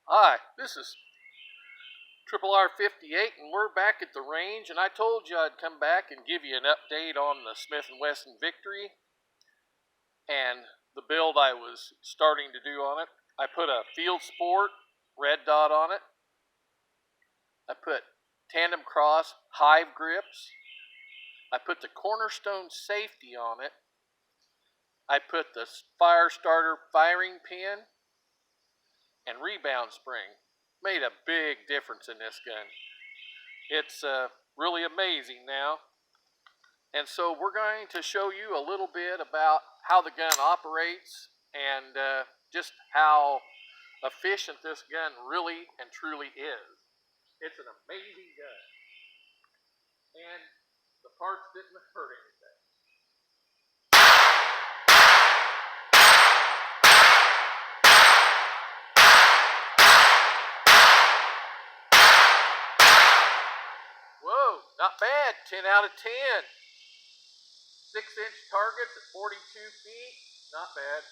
Hi, this is Triple R58, and we're back at the range, and I told you I'd come back and give you an update on the Smith & Wesson Victory and the build I was starting to do on it. I put a Field Sport red dot on it. I put TandemKross hive grips. I put the Cornerstone safety on it. I put the fire starter firing pin and rebound spring. Made a big difference in this gun. It's really amazing now. And so we're going to show you a little bit about how the gun operates and just how efficient this gun really and truly is. It's an amazing gun. And the parts didn't hurt anything. Whoa, not bad, 10 out of 10. 6-inch targets at 42 feet, not bad.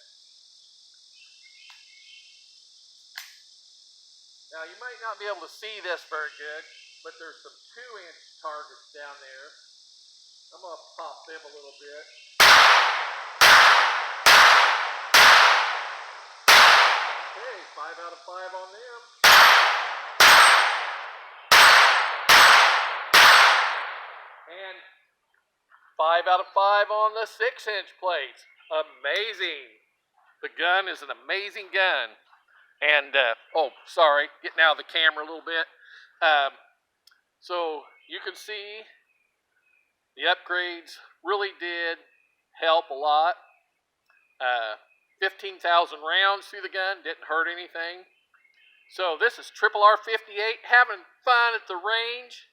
Now you might not be able to see this very good, but there's some 2-inch targets down there. I'm going to pop them a little bit. Okay, 5 out of 5 on them. And 5 out of 5 on the 6-inch plates. Amazing. The gun is an amazing gun. And, getting out of the camera a little bit. So you can see the upgrades really did help a lot. 15,000 rounds through the gun, didn't hurt anything. So this is Triple R58 having fun at the range.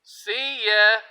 See ya.